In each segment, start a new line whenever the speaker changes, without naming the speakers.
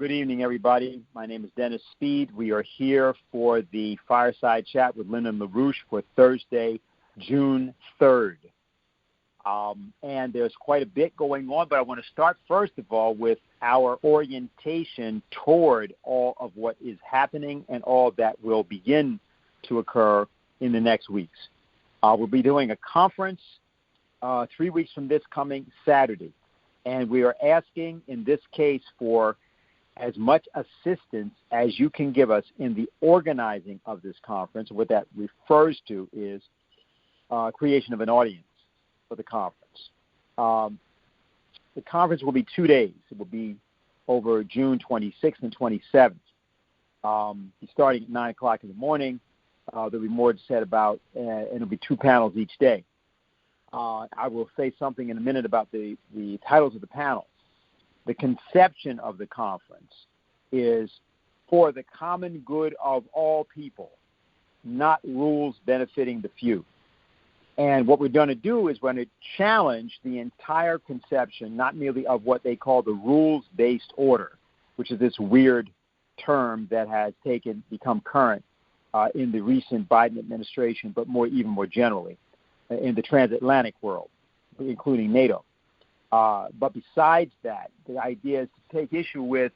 Good evening, everybody. My name is Dennis Speed. We are here for the Fireside Chat with Lyndon LaRouche for Thursday, June 3rd. And there's quite a bit going on, but I want to start, first of all, with our orientation toward all of what is happening and all that will begin to occur in the next weeks. We'll be doing a conference 3 weeks from this coming Saturday, and we are asking, in this case, for as much assistance as you can give us in the organizing of this conference. What that refers to is creation of an audience for the conference. The conference will be 2 days. It will be over June 26th and 27th. Starting at 9 o'clock in the morning. There'll be more said about, and it'll be 2 panels each day. I will say something in a minute about the titles of the panels. The conception of the conference is for the common good of all people, not rules benefiting the few. And what we're going to do is we're going to challenge the entire conception, not merely of what they call the rules-based order, which is this weird term that has become current in the recent Biden administration, but even more generally in the transatlantic world, including NATO. But besides that, the idea is to take issue with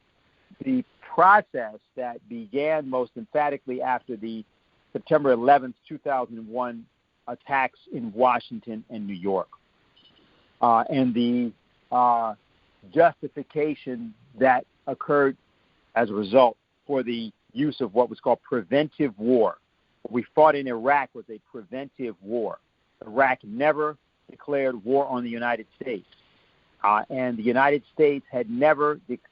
the process that began most emphatically after the September 11th, 2001 attacks in Washington and New York, and the justification that occurred as a result for the use of what was called preventive war. What we fought in Iraq was a preventive war. Iraq never declared war on the United States. And the United States had never, let's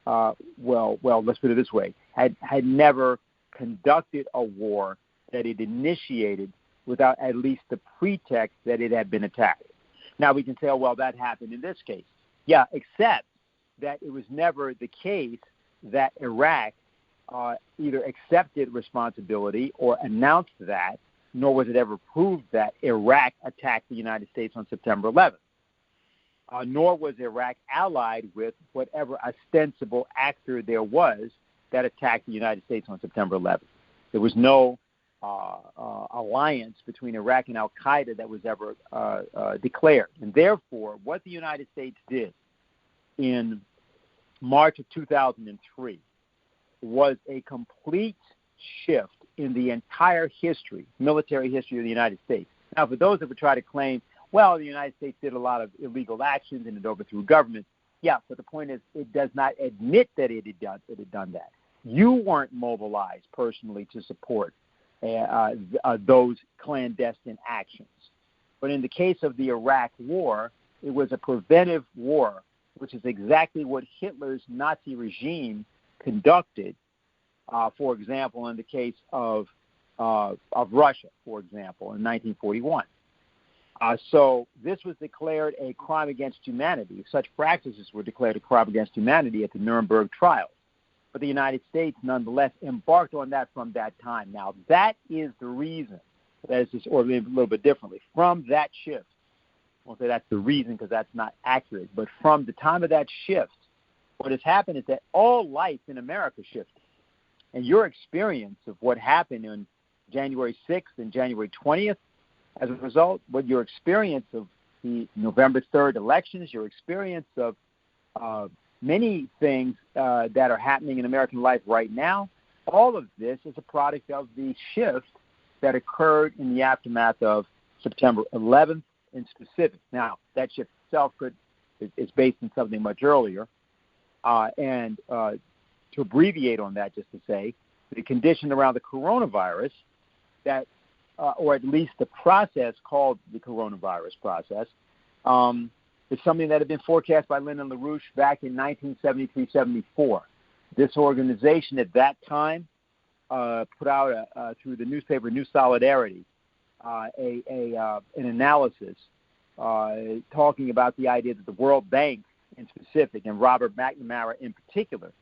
put it this way, had never conducted a war that it initiated without at least the pretext that it had been attacked. Now we can say, oh, well, that happened in this case. Yeah, except that it was never the case that Iraq either accepted responsibility or announced that, nor was it ever proved that Iraq attacked the United States on September 11th. Nor was Iraq allied with whatever ostensible actor there was that attacked the United States on September 11th. There was no alliance between Iraq and al-Qaeda that was ever declared. And therefore, what the United States did in March of 2003 was a complete shift in the entire military history of the United States. Now, for those that would try to claim, well, the United States did a lot of illegal actions and it overthrew government. Yeah, but the point is it does not admit that it had done that. You weren't mobilized personally to support those clandestine actions. But in the case of the Iraq war, it was a preventive war, which is exactly what Hitler's Nazi regime conducted, for example, in the case of Russia, for example, in 1941. So this was declared a crime against humanity. Such practices were declared a crime against humanity at the Nuremberg trials. But the United States, nonetheless, embarked on that from that time. Now, that is the reason, that is just, or maybe a little bit differently, from that shift. I won't say that's the reason because that's not accurate, but from the time of that shift, what has happened is that all life in America shifted. And your experience of what happened on January 6th and January 20th, as a result, what your experience of the November 3rd elections, your experience of many things that are happening in American life right now, all of this is a product of the shift that occurred in the aftermath of September 11th in specific. Now, that shift itself is based on something much earlier. And to abbreviate on that, just to say, the condition around the coronavirus that or at least the process called the coronavirus process, is something that had been forecast by Lyndon LaRouche back in 1973-74. This organization at that time put out, through the newspaper New Solidarity, an analysis talking about the idea that the World Bank in specific, and Robert McNamara in particular,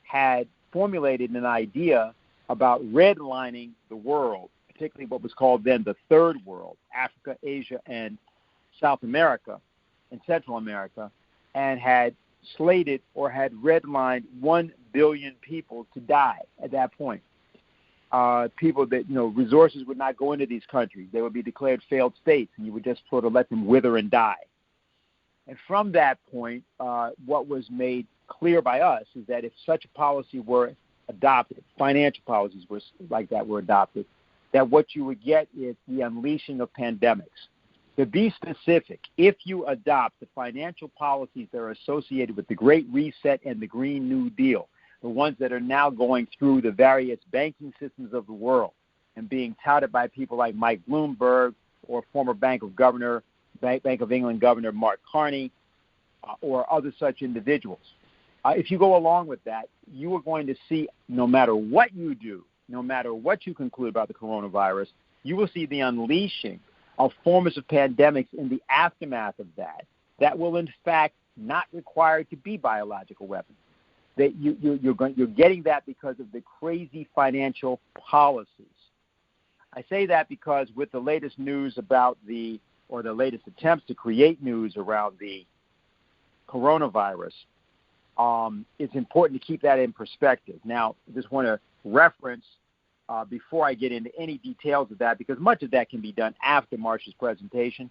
had formulated an idea about redlining the world, particularly what was called then the Third World, Africa, Asia, and South America, and Central America, and had slated or had redlined 1 billion people to die at that point. People that, resources would not go into these countries. They would be declared failed states, and you would just sort of let them wither and die. And from that point, what was made clear by us is that if such a policy were adopted, financial policies were adopted, that what you would get is the unleashing of pandemics. To be specific, if you adopt the financial policies that are associated with the Great Reset and the Green New Deal, the ones that are now going through the various banking systems of the world and being touted by people like Mike Bloomberg or former Bank of England Governor Mark Carney or other such individuals, if you go along with that, you are going to see, no matter what you do, no matter what you conclude about the coronavirus, you will see the unleashing of forms of pandemics in the aftermath of that will in fact not require to be biological weapons. That you're getting that because of the crazy financial policies. I say that because with the latest news about the latest attempts to create news around the coronavirus, it's important to keep that in perspective. Now, I just want to reference before I get into any details of that, because much of that can be done after Marcia's presentation.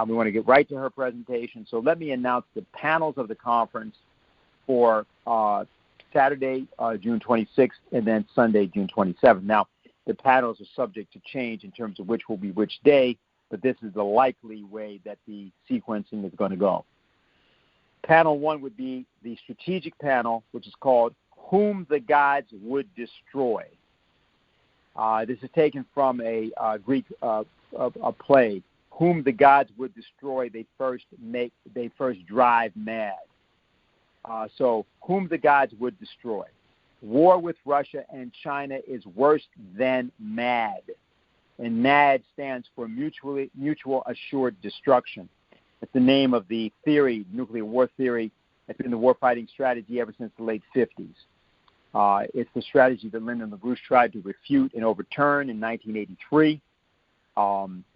We want to get right to her presentation. So let me announce the panels of the conference for Saturday, June 26th, and then Sunday, June 27th. Now, the panels are subject to change in terms of which will be which day, but this is the likely way that the sequencing is going to go. Panel 1 would be the strategic panel, which is called Whom the Gods Would Destroy. This is taken from a Greek play. Whom the gods would destroy, they first drive mad. So, whom the gods would destroy. War with Russia and China is worse than mad. And MAD stands for mutual assured destruction. It's the name of the theory, nuclear war theory. It's been the warfighting strategy ever since the late 50s. It's the strategy that Lyndon LaRouche tried to refute and overturn in 1983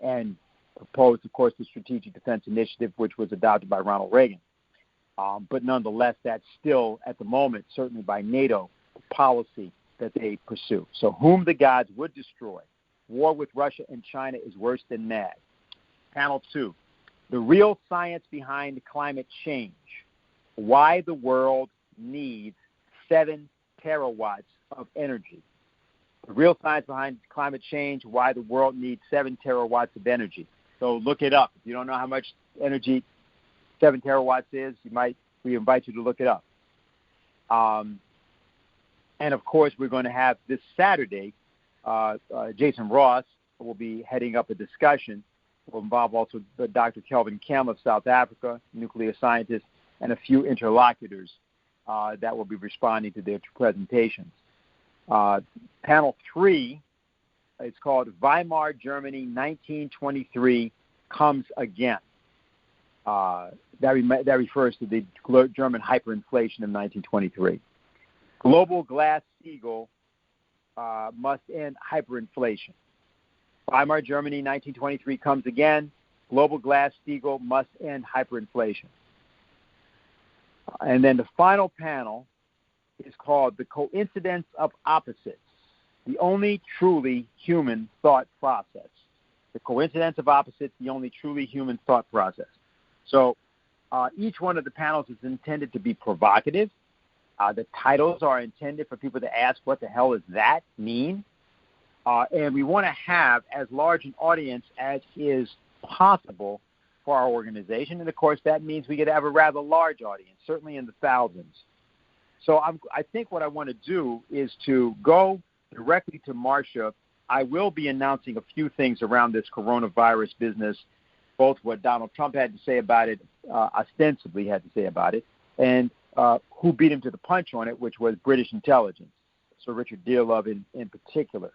and proposed, of course, the Strategic Defense Initiative, which was adopted by Ronald Reagan. But nonetheless, that's still, at the moment, certainly by NATO, the policy that they pursue. So whom the gods would destroy. War with Russia and China is worse than mad. Panel 2, the real science behind climate change. Why the world needs 7 terawatts of energy. The real science behind climate change, why the world needs 7 terawatts of energy. So look it up. If you don't know how much energy 7 terawatts is, we invite you to look it up. And of course, we're going to have this Saturday, Jason Ross will be heading up a discussion. It will involve also Dr. Kelvin Kem of South Africa, nuclear scientist, and a few interlocutors that will be responding to their presentations. Panel 3, it's called Weimar Germany 1923 Comes Again. That refers to the German hyperinflation of 1923. Global Glass-Steagall must end hyperinflation. Weimar Germany 1923 comes again. Global Glass-Steagall must end hyperinflation. And then the final panel is called The Coincidence of Opposites, the only truly human thought process. The coincidence of opposites, the only truly human thought process. So each one of the panels is intended to be provocative. The titles are intended for people to ask, what the hell does that mean? And we want to have as large an audience as is possible for our organization. And, of course, that means we could have a rather large audience, certainly in the thousands. So I think what I want to do is to go directly to Marcia. I will be announcing a few things around this coronavirus business, both what Donald Trump had to say about it, ostensibly had to say about it, and who beat him to the punch on it, which was British intelligence, Sir Richard Dearlove in particular.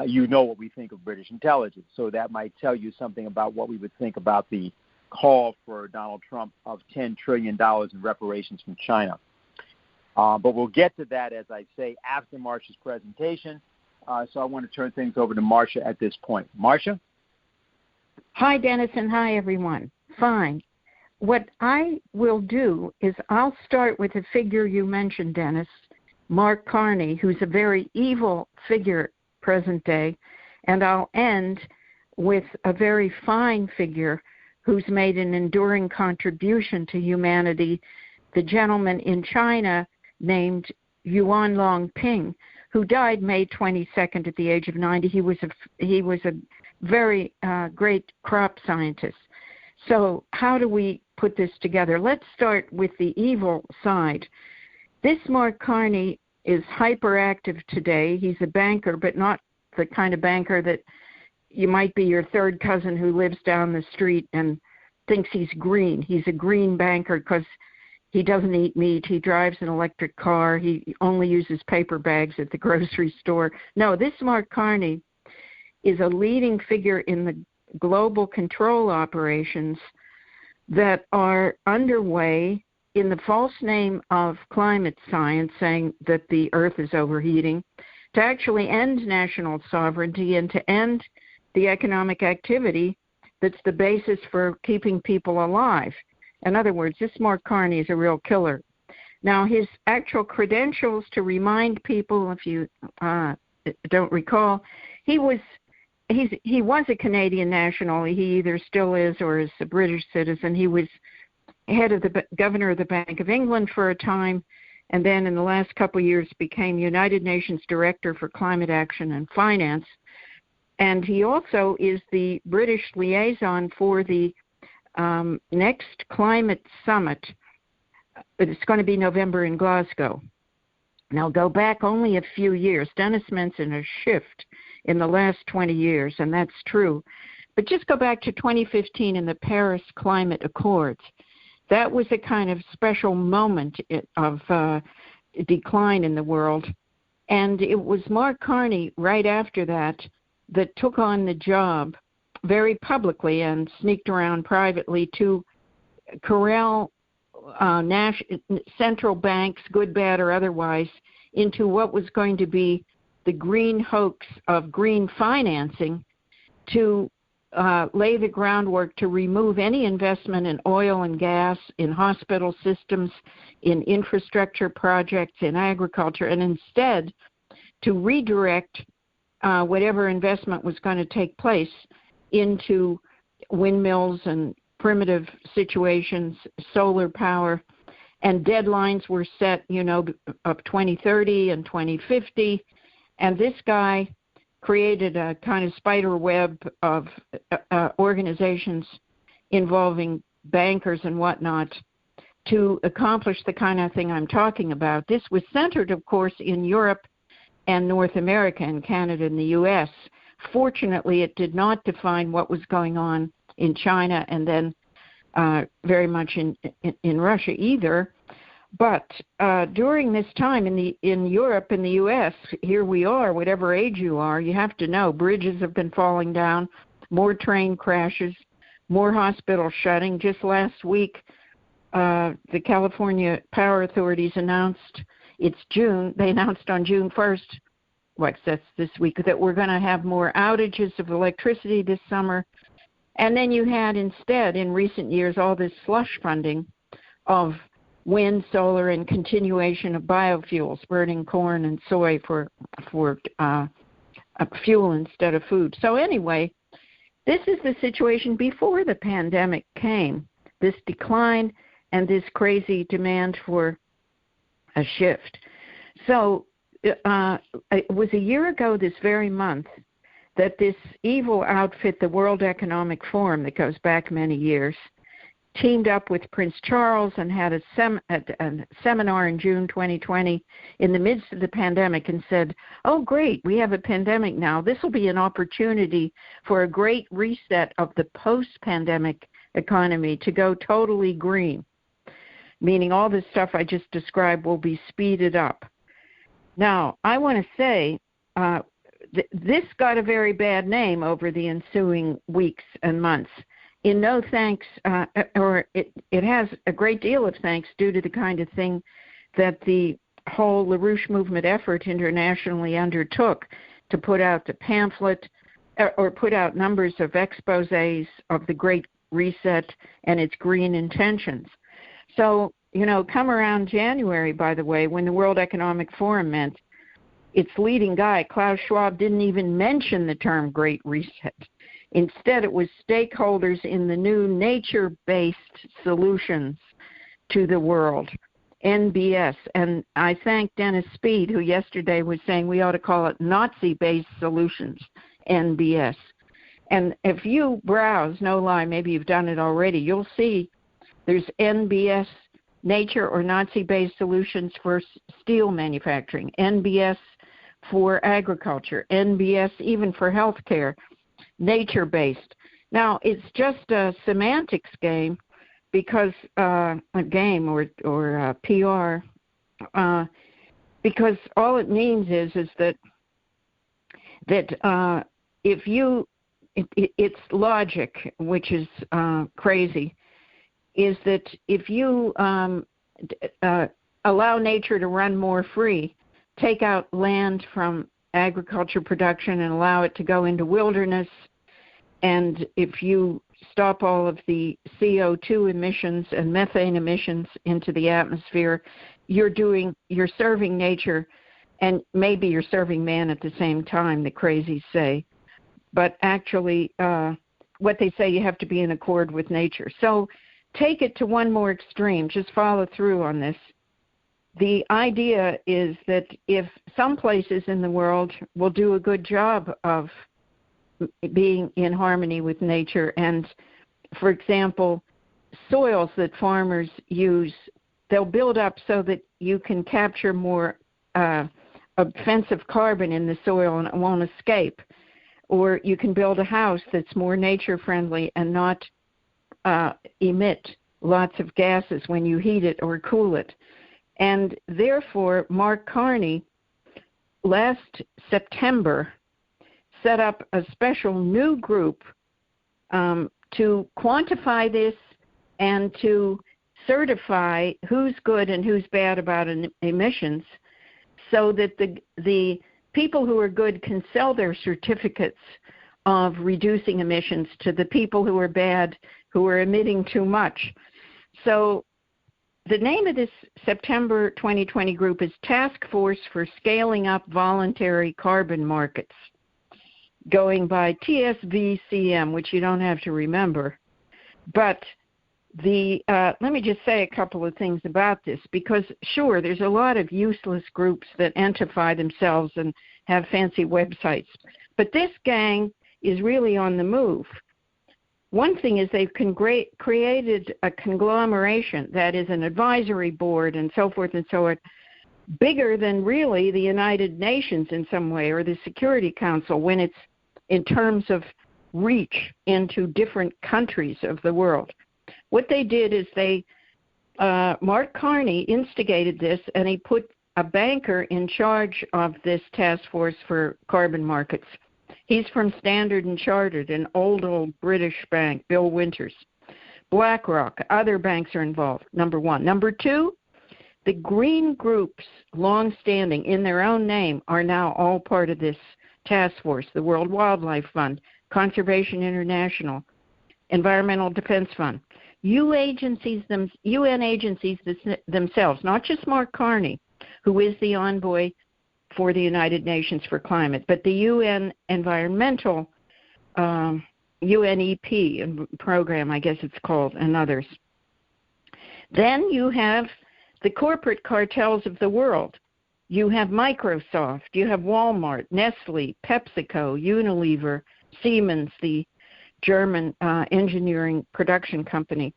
You know what we think of British intelligence, so that might tell you something about what we would think about the call for Donald Trump of $10 trillion in reparations from China. But we'll get to that, as I say, after Marcia's presentation. So I want to turn things over to Marcia at this point. Marcia?
Hi, Dennis, and hi, everyone. Fine. what I will do is I'll start with a figure you mentioned, Dennis, Mark Carney, who's a very evil figure present day, and I'll end with a very fine figure who's made an enduring contribution to humanity, the gentleman in China named Yuan Longping, who died May 22nd at the age of 90. He was a very great crop scientist. So how do we put this together? Let's start with the evil side. This Mark Carney is hyperactive today. He's a banker, but not the kind of banker that you might be your third cousin who lives down the street and thinks he's green. He's a green banker because he doesn't eat meat. He drives an electric car. He only uses paper bags at the grocery store. No, this Mark Carney is a leading figure in the global control operations that are underway in the false name of climate science, saying that the earth is overheating, to actually end national sovereignty and to end the economic activity that's the basis for keeping people alive. In other words, this Mark Carney is a real killer. Now, his actual credentials, to remind people, if you don't recall, he was a Canadian national. He either still is or is a British citizen. He was head of the governor of the Bank of England for a time, and then in the last couple of years became United Nations Director for Climate Action and Finance. And he also is the British liaison for the next climate summit. It's going to be November in Glasgow. Now, go back only a few years. Dennis mentioned a shift in the last 20 years, and that's true. But just go back to 2015 in the Paris Climate Accords. That was a kind of special moment of decline in the world. And it was Mark Carney right after that took on the job very publicly and sneaked around privately to corral central banks, good, bad, or otherwise, into what was going to be the green hoax of green financing to lay the groundwork to remove any investment in oil and gas, in hospital systems, in infrastructure projects, in agriculture, and instead to redirect whatever investment was going to take place into windmills and primitive situations, solar power, and deadlines were set, of 2030 and 2050. And this guy created a kind of spider web of organizations involving bankers and whatnot to accomplish the kind of thing I'm talking about. This was centered, of course, in Europe and North America and Canada and the U.S. Fortunately, it did not define what was going on in China and then very much in Russia either. But during this time in Europe and the U.S., here we are, whatever age you are, you have to know bridges have been falling down, more train crashes, more hospitals shutting. Just last week, the California Power Authorities announced they announced on June 1st, that's this week, that we're going to have more outages of electricity this summer. And then you had instead, in recent years, all this slush funding of wind, solar, and continuation of biofuels, burning corn and soy for fuel instead of food. So anyway, this is the situation before the pandemic came, this decline and this crazy demand for a shift. So it was a year ago this very month that this evil outfit, the World Economic Forum, that goes back many years, teamed up with Prince Charles and had a seminar in June 2020 in the midst of the pandemic and said, oh, great, we have a pandemic now. This will be an opportunity for a great reset of the post-pandemic economy to go totally green, meaning all this stuff I just described will be speeded up. Now, I want to say this got a very bad name over the ensuing weeks and months. In no thanks, it has a great deal of thanks due to the kind of thing that the whole LaRouche movement effort internationally undertook to put out the pamphlet or put out numbers of exposés of the great Reset and its green intentions. So, come around January, by the way, when the World Economic Forum met, its leading guy, Klaus Schwab, didn't even mention the term Great Reset. Instead, it was stakeholders in the new nature-based solutions to the world, NBS. And I thank Dennis Speed, who yesterday was saying we ought to call it Nazi-based solutions, NBS. And if you browse, no lie, maybe you've done it already, you'll see there's NBS, nature or Nazi-based solutions for steel manufacturing, NBS for agriculture, NBS even for healthcare, nature-based. Now, it's just a semantics game because a game or PR, because all it means is that if you, it's logic, which is crazy, is that if you allow nature to run more free, take out land from agriculture production and allow it to go into wilderness, and if you stop all of the CO2 emissions and methane emissions into the atmosphere, you're serving nature, and maybe you're serving man at the same time, the crazies say. But actually, what they say, you have to be in accord with nature. So take it to one more extreme. Just follow through on this. The idea is that if some places in the world will do a good job of being in harmony with nature, and, for example, soils that farmers use, they'll build up so that you can capture more offensive carbon in the soil and it won't escape. Or you can build a house that's more nature-friendly and not emit lots of gases when you heat it or cool it. And therefore, Mark Carney, last September, set up a special new group to quantify this and to certify who's good and who's bad about emissions, so that the people who are good can sell their certificates of reducing emissions to the people who are bad, who are emitting too much. So the name of this September 2020 group is Task Force for Scaling Up Voluntary Carbon Markets, going by TSVCM, which you don't have to remember. But let me just say a couple of things about this, because sure, there's a lot of useless groups that identify themselves and have fancy websites, but this gang is really on the move. One thing is they've created a conglomeration that is an advisory board and so forth and so on, bigger than really the United Nations in some way, or the Security Council, when it's in terms of reach into different countries of the world. What they did is Mark Carney instigated this, and he put a banker in charge of this task force for carbon markets. He's from Standard & Chartered, an old British bank, Bill Winters. BlackRock, other banks are involved, number one. Number two, the green groups, long-standing in their own name, are now all part of this task force: the World Wildlife Fund, Conservation International, Environmental Defense Fund. UN agencies themselves, not just Mark Carney, who is the envoy for the United Nations for climate, but the UN Environmental, UNEP program, I guess it's called, and others. Then you have the corporate cartels of the world. You have Microsoft, you have Walmart, Nestle, PepsiCo, Unilever, Siemens, the German engineering production company.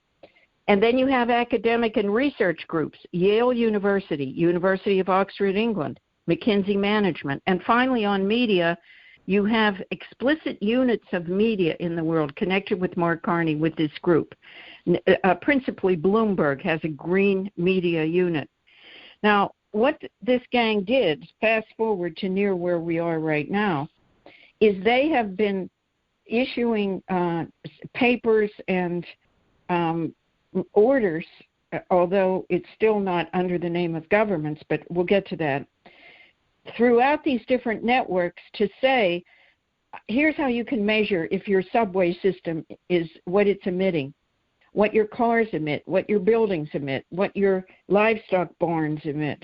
And then you have academic and research groups: Yale University, University of Oxford, England, McKinsey Management. And finally, on media, you have explicit units of media in the world connected with Mark Carney with this group. Principally, Bloomberg has a green media unit. Now, what this gang did, fast forward to near where we are right now, is they have been issuing papers and orders, although it's still not under the name of governments, but we'll get to that, throughout these different networks to say here's how you can measure if your subway system is what it's emitting, what your cars emit, what your buildings emit, what your livestock barns emit.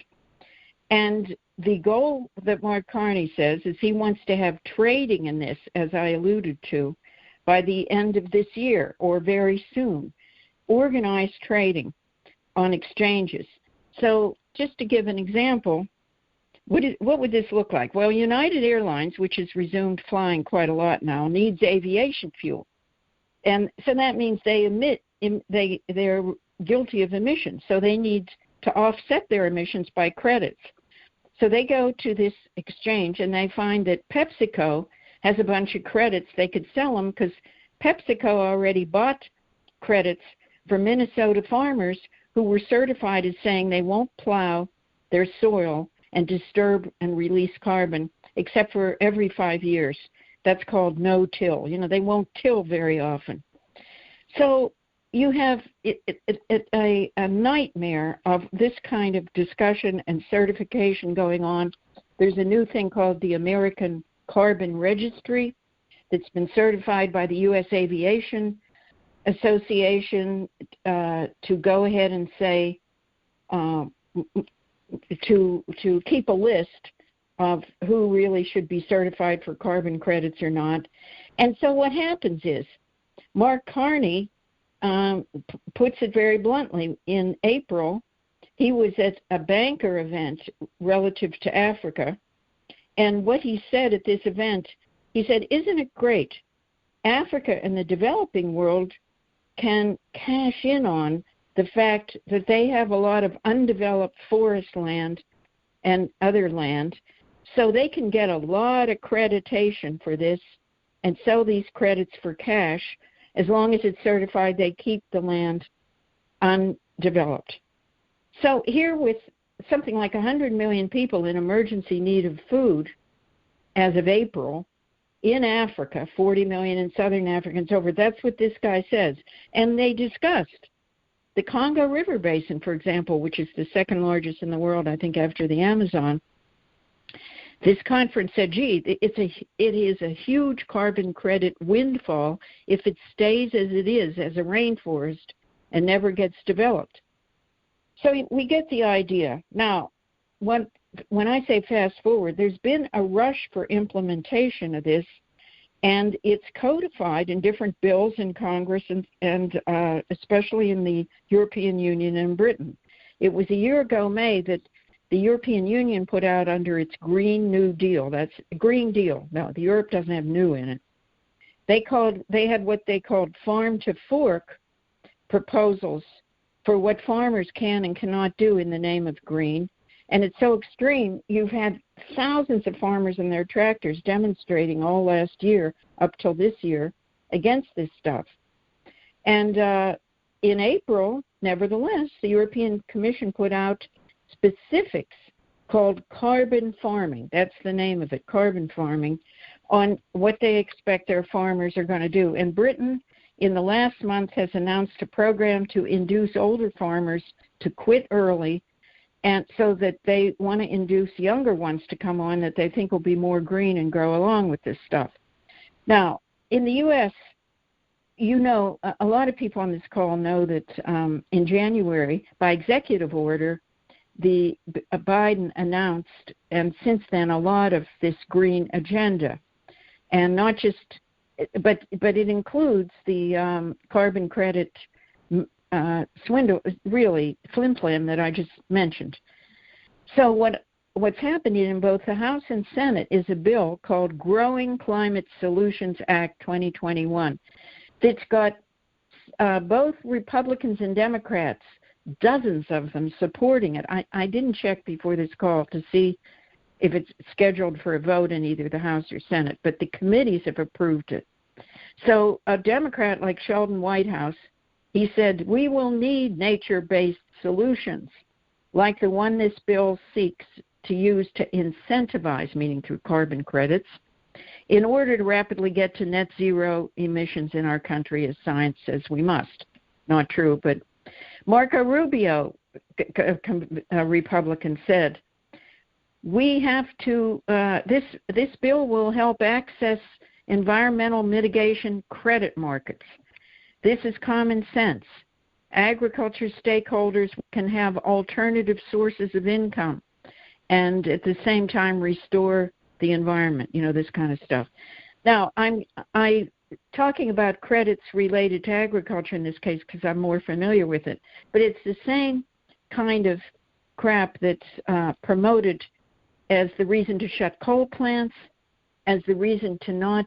And the goal that Mark Carney says is he wants to have trading in this, as I alluded to, by the end of this year or very soon, organized trading on exchanges. So just to give an example, what would this look like? Well, United Airlines, which has resumed flying quite a lot now, needs aviation fuel. And so that means they're guilty of emissions, so they need to offset their emissions by credits. So they go to this exchange and they find that PepsiCo has a bunch of credits. They could sell them because PepsiCo already bought credits for Minnesota farmers who were certified as saying they won't plow their soil and disturb and release carbon except for every 5 years. That's called no-till. They won't till very often. So you have a nightmare of this kind of discussion and certification going on. There's a new thing called the American Carbon Registry that's been certified by the U.S. Aviation Association to go ahead and say, to keep a list of who really should be certified for carbon credits or not. And so what happens is Mark Carney puts it very bluntly. In April, he was at a banker event relative to Africa, and what he said at this event, he said, isn't it great? Africa and the developing world can cash in on the fact that they have a lot of undeveloped forest land and other land, so they can get a lot of accreditation for this and sell these credits for cash. As long as it's certified, they keep the land undeveloped. So here with something like 100 million people in emergency need of food as of April in Africa, 40 million in southern Africa and so forth, that's what this guy says. And they discussed the Congo River Basin, for example, which is the second largest in the world, I think, after the Amazon. This conference said, gee, it is a huge carbon credit windfall if it stays as it is, as a rainforest, and never gets developed. So we get the idea. Now, when I say fast forward, there's been a rush for implementation of this, and it's codified in different bills in Congress and especially in the European Union and Britain. It was a year ago, May, that the European Union put out under its Green New Deal. That's a Green Deal. No, the Europe doesn't have new in it. They had what they called farm to fork proposals for what farmers can and cannot do in the name of green. And it's so extreme, you've had thousands of farmers and their tractors demonstrating all last year up till this year against this stuff. And in April, nevertheless, the European Commission put out specifics called carbon farming. That's the name of it, carbon farming, on what they expect their farmers are going to do. And Britain, in the last month, has announced a program to induce older farmers to quit early, and so that they want to induce younger ones to come on that they think will be more green and grow along with this stuff. Now, in the U.S., a lot of people on this call know that in January, by executive order, Biden announced, and since then, a lot of this green agenda, and not just, but it includes the carbon credit swindle, really flim-flam that I just mentioned. So what's happening in both the House and Senate is a bill called Growing Climate Solutions Act 2021 that's got both Republicans and Democrats, dozens of them, supporting it. I didn't check before this call to see if it's scheduled for a vote in either the House or Senate, but the committees have approved it. So a Democrat like Sheldon Whitehouse, he said, we will need nature-based solutions like the one this bill seeks to use to incentivize, meaning through carbon credits, in order to rapidly get to net zero emissions in our country as science says we must. Not true, but Marco Rubio, a Republican, said, we have to, this bill will help access environmental mitigation credit markets. This is common sense. Agriculture stakeholders can have alternative sources of income and at the same time restore the environment, this kind of stuff. Now, I'm talking about credits related to agriculture in this case because I'm more familiar with it, but it's the same kind of crap that's promoted as the reason to shut coal plants, as the reason to not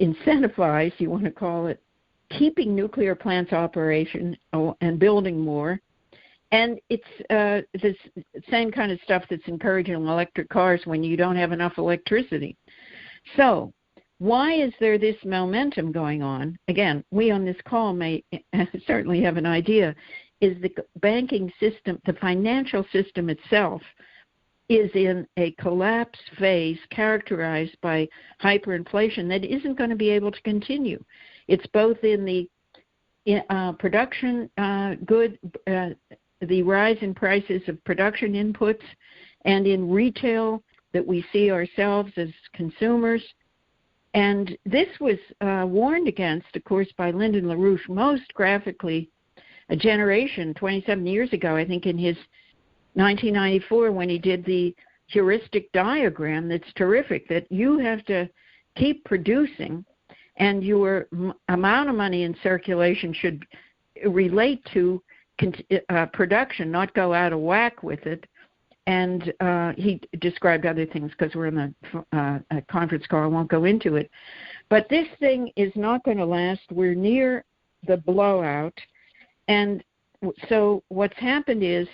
incentivize, you want to call it, keeping nuclear plants operation and building more. And it's this same kind of stuff that's encouraging electric cars when you don't have enough electricity. So why is there this momentum going on? Again, we on this call may certainly have an idea. Is the banking system, the financial system itself, is in a collapse phase characterized by hyperinflation that isn't going to be able to continue. It's both in the production the rise in prices of production inputs, and in retail that we see ourselves as consumers. And this was warned against, of course, by Lyndon LaRouche most graphically a generation, 27 years ago, I think, in his 1994 when he did the heuristic diagram that's terrific, that you have to keep producing and your amount of money in circulation should relate to production, not go out of whack with it. And he described other things because we're in a conference call. I won't go into it. But this thing is not going to last. We're near the blowout. And so what's happened is,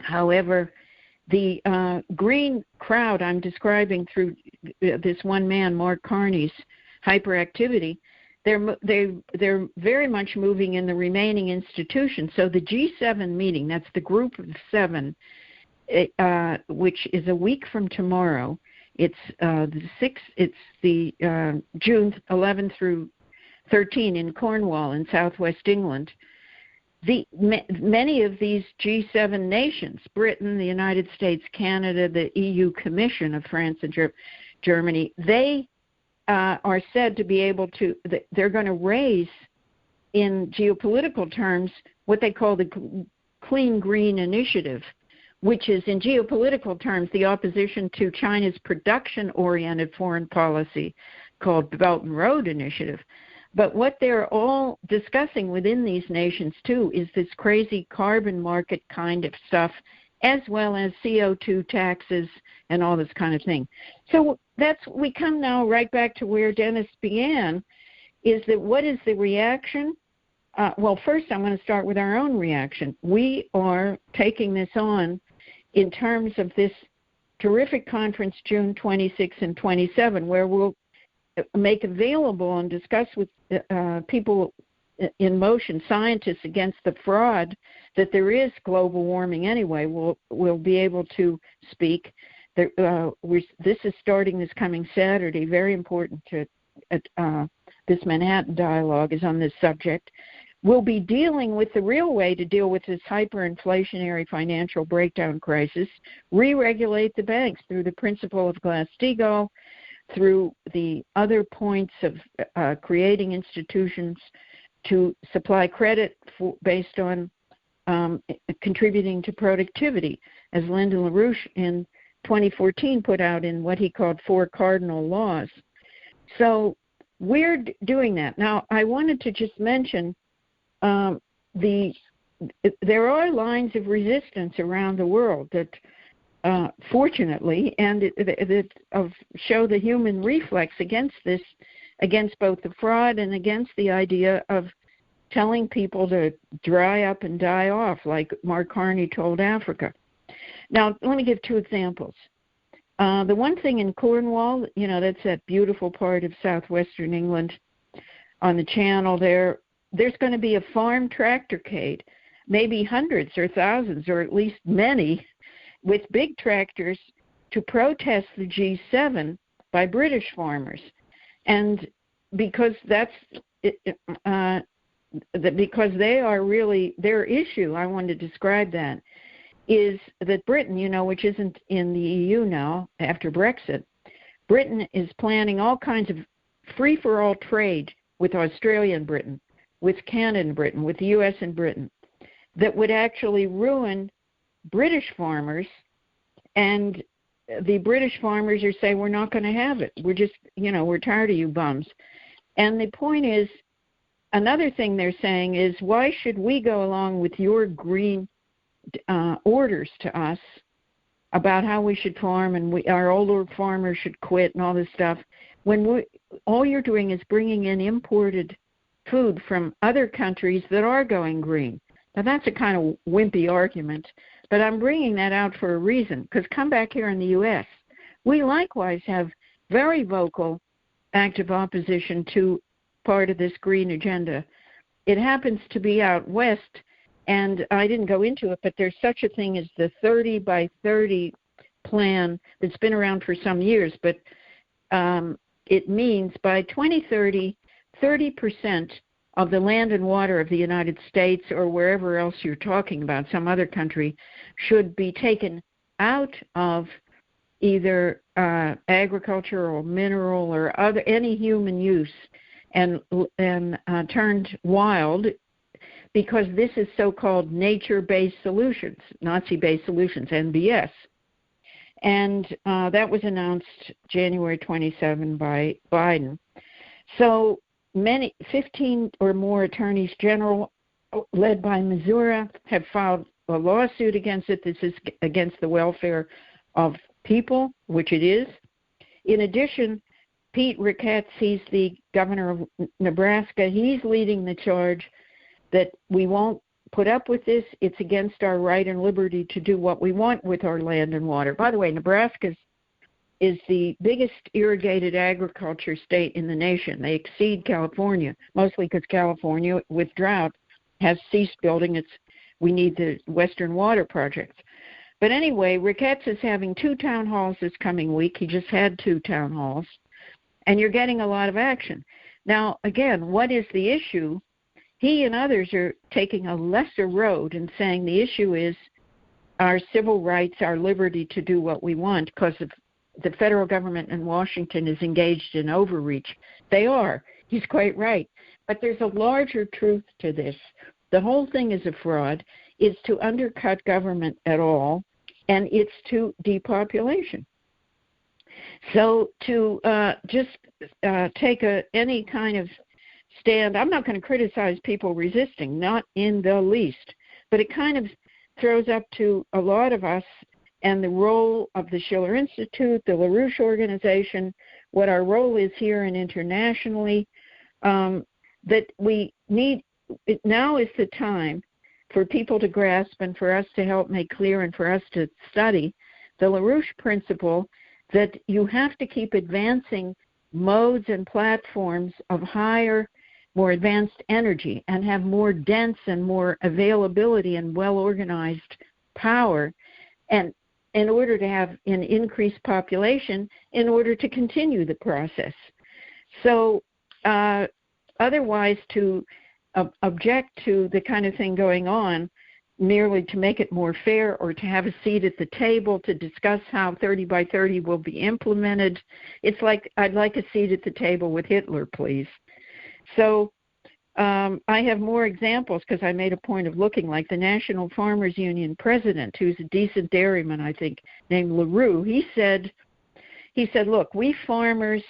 however, the green crowd I'm describing through this one man, Mark Carney's hyperactivity, they're very much moving in the remaining institutions. So the G7 meeting, that's the group of seven, which is a week from tomorrow. It's the June 11 through 13 in Cornwall in southwest England. Many of these G7 nations, Britain, the United States, Canada, the EU Commission of France and Germany, they are said to be able to, they're going to raise in geopolitical terms what they call the Clean Green Initiative, which is in geopolitical terms the opposition to China's production-oriented foreign policy called Belt and Road Initiative. But what they're all discussing within these nations, too, is this crazy carbon market kind of stuff, as well as CO2 taxes and all this kind of thing. So we come now right back to where Dennis began, is that what is the reaction? Well, first I'm going to start with our own reaction. We are taking this on in terms of this terrific conference, June 26 and 27, where we'll make available and discuss with people in motion, scientists, against the fraud that there is global warming anyway. We'll be able to speak. This is starting this coming Saturday. Very important to this Manhattan Dialogue is on this subject. We'll be dealing with the real way to deal with this hyperinflationary financial breakdown crisis, re-regulate the banks through the principle of Glass-Steagall, through the other points of creating institutions to supply credit based on contributing to productivity, as Lyndon LaRouche in 2014 put out in what he called 4 cardinal laws. So we're doing that. Now, I wanted to just mention there are lines of resistance around the world that fortunately, and that show the human reflex against this, against both the fraud and against the idea of telling people to dry up and die off, like Mark Carney told Africa. Now, let me give 2 examples. The one thing in Cornwall, that's that beautiful part of southwestern England on the channel there, there's going to be a farm tractorcade, maybe hundreds or thousands or at least many, with big tractors to protest the G7 by British farmers. And because because they are really, their issue, I want to describe that, is that Britain, which isn't in the EU now after Brexit, Britain is planning all kinds of free-for-all trade with Australia and Britain, with Canada and Britain, with the U.S. and Britain, that would actually ruin British farmers, and the British farmers are saying, we're not going to have it. We're just, we're tired of you bums. And the point is, another thing they're saying is, why should we go along with your green orders to us about how we should farm, and our older farmers should quit and all this stuff, when all you're doing is bringing in imported food from other countries that are going green. Now, that's a kind of wimpy argument, but I'm bringing that out for a reason, because come back here in the U.S., we likewise have very vocal, active opposition to part of this green agenda. It happens to be out west, and I didn't go into it, but there's such a thing as the 30 by 30 plan that's been around for some years, but it means by 2030, 30% of the land and water of the United States, or wherever else you're talking about, some other country, should be taken out of either agriculture or mineral or any human use and turned wild, because this is so-called nature-based solutions, Nazi-based solutions, NBS. And that was announced January 27 by Biden. So 15 or more attorneys general, led by Missouri, have filed a lawsuit against it. This is against the welfare of people, which it is. In addition, Pete Ricketts, he's the governor of Nebraska, he's leading the charge that we won't put up with this. It's against our right and liberty to do what we want with our land and water. By the way, Nebraska is the biggest irrigated agriculture state in the nation. They exceed California, mostly because California, with drought, has ceased building we need the Western Water Project. But anyway, Ricketts is having 2 town halls this coming week. He just had 2 town halls. And you're getting a lot of action. Now, again, what is the issue? He and others are taking a lesser road and saying the issue is our civil rights, our liberty to do what we want, because the federal government in Washington is engaged in overreach. They are. He's quite right. But there's a larger truth to this. The whole thing is a fraud. It's to undercut government at all, and it's to depopulation. So to take any kind of stand, I'm not going to criticize people resisting, not in the least, but it kind of throws up to a lot of us and the role of the Schiller Institute, the LaRouche organization, what our role is here and internationally, that we need. Now is the time for people to grasp and for us to help make clear and for us to study the LaRouche principle that you have to keep advancing modes and platforms of higher, more advanced energy and have more dense and more availability and well-organized power, and in order to have an increased population, in order to continue the process. So otherwise, to object to the kind of thing going on merely to make it more fair or to have a seat at the table to discuss how 30 by 30 will be implemented, it's like, I'd like a seat at the table with Hitler, please. So I have more examples because I made a point of looking, like the National Farmers Union president, who's a decent dairyman, I think, named LaRouche. He said, look, we farmers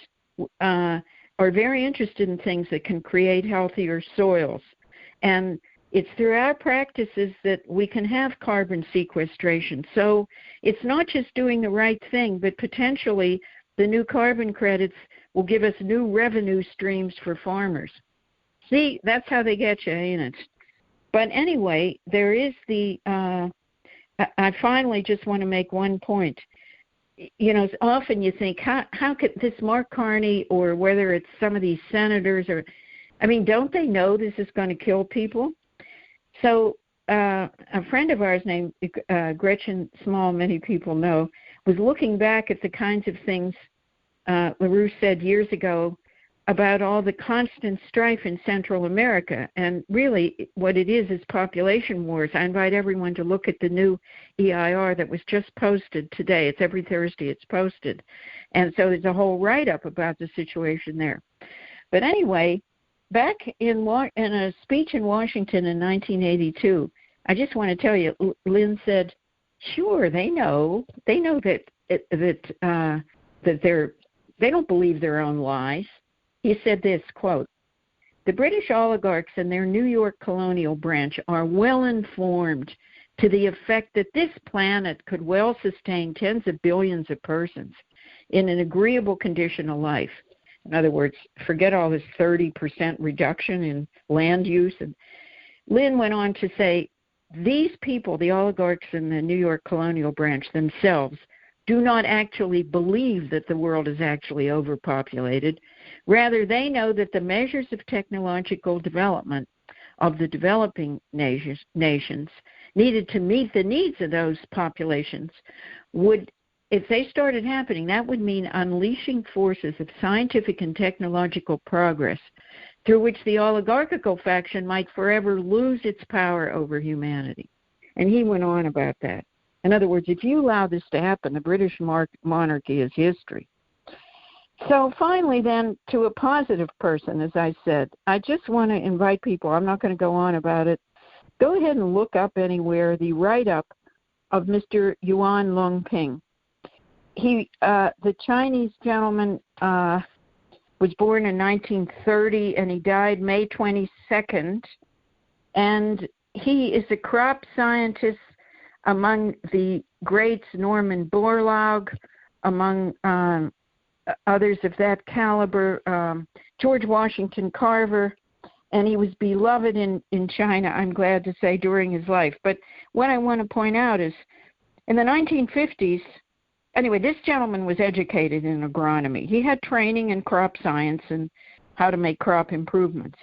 are very interested in things that can create healthier soils. And it's through our practices that we can have carbon sequestration. So it's not just doing the right thing, but potentially the new carbon credits will give us new revenue streams for farmers. See, that's how they get you, ain't it? But anyway, there is I finally just want to make one point. You know, often you think, how could this Mark Carney, or whether it's some of these senators, or, I mean, don't they know this is going to kill people? So a friend of ours named Gretchen Small, many people know, was looking back at the kinds of things LaRouche said years ago about all the constant strife in Central America. And really what it is population wars. I invite everyone to look at the new EIR that was just posted today. It's every Thursday it's posted. And so there's a whole write-up about the situation there. But anyway, back in a speech in Washington in 1982, I just want to tell you, Lynn said, "Sure, they know that they don't believe their own lies." He said this, quote, "The British oligarchs and their New York colonial branch are well informed to the effect that this planet could well sustain tens of billions of persons in an agreeable condition of life." In other words, forget all this 30% reduction in land use. And Lynn went on to say, these people, the oligarchs in the New York colonial branch themselves, do not actually believe that the world is actually overpopulated. Rather, they know that the measures of technological development of the developing nations needed to meet the needs of those populations would, if they started happening, that would mean unleashing forces of scientific and technological progress through which the oligarchical faction might forever lose its power over humanity. And he went on about that. In other words, if you allow this to happen, the British monarchy is history. So finally then, to a positive person, as I said, I just want to invite people, I'm not going to go on about it, go ahead and look up anywhere the write-up of Mr. Yuan Longping. He, the Chinese gentleman, was born in 1930 and he died May 22nd. And he is a crop scientist among the greats, Norman Borlaug, among others of that caliber, George Washington Carver, and he was beloved in China, I'm glad to say, during his life. But what I want to point out is, in the 1950s, anyway, this gentleman was educated in agronomy. He had training in crop science and how to make crop improvements.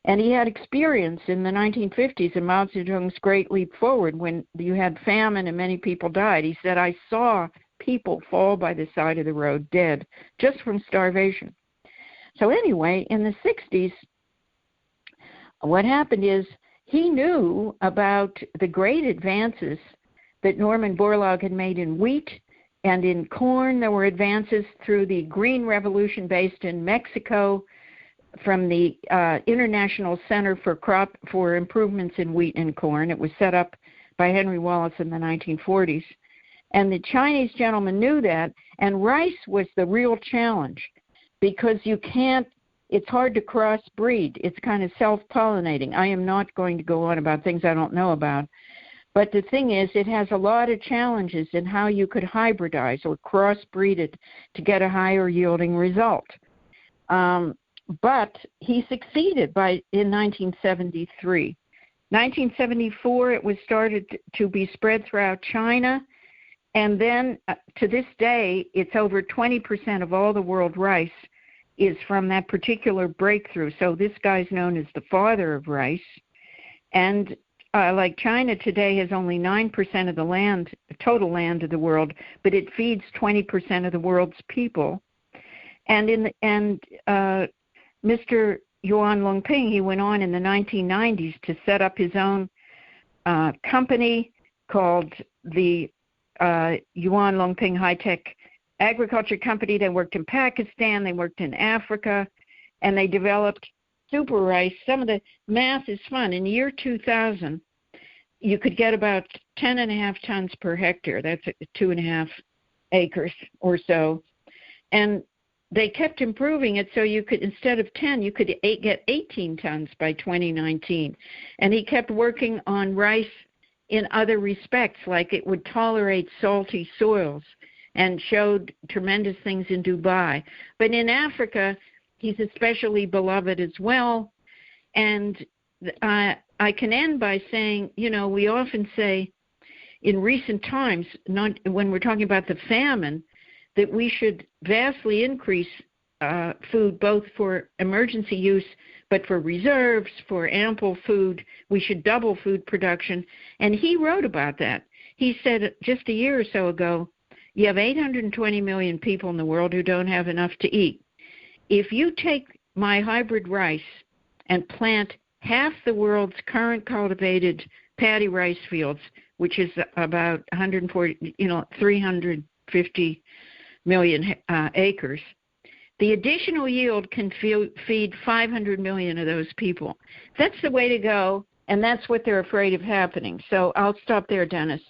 And he had experience in the 1950s in Mao Zedong's Great Leap Forward when you had famine and many people died. He said, I saw people fall by the side of the road dead just from starvation. So anyway, in the 60s, what happened is he knew about the great advances that Norman Borlaug had made in wheat and in corn. There were advances through the Green Revolution based in Mexico from the International Center for Improvements in Wheat and Corn. It was set up by Henry Wallace in the 1940s. And the Chinese gentleman knew that, and rice was the real challenge because it's hard to crossbreed. It's kind of self-pollinating. I am not going to go on about things I don't know about. But the thing is, it has a lot of challenges in how you could hybridize or crossbreed it to get a higher yielding result. But he succeeded in 1973. 1974, it was started to be spread throughout China. And then to this day, it's over 20% of all the world rice is from that particular breakthrough. So this guy's known as the father of rice. And like China today has only 9% of the total land of the world, but it feeds 20% of the world's people. And Mr. Yuan Longping, he went on in the 1990s to set up his own company called the Yuan Longping High-Tech Agriculture Company. They worked in Pakistan, they worked in Africa, and they developed super rice. Some of the math is fun. In the year 2000, you could get about 10.5 tons per hectare. That's 2.5 acres or so. And they kept improving it so you could, instead of 10, you could get 18 tons by 2019. And he kept working on rice in other respects, like it would tolerate salty soils, and showed tremendous things in Dubai. But in Africa, he's especially beloved as well. And I can end by saying, we often say in recent times, not when we're talking about the famine, that we should vastly increase food both for emergency use, but for reserves, for ample food. We should double food production. And he wrote about that. He said just a year or so ago, you have 820 million people in the world who don't have enough to eat. If you take my hybrid rice and plant half the world's current cultivated paddy rice fields, which is about 350 million acres, The additional yield can feed 500 million of those people. That's the way to go, and that's what they're afraid of happening. So I'll stop there, Dennis.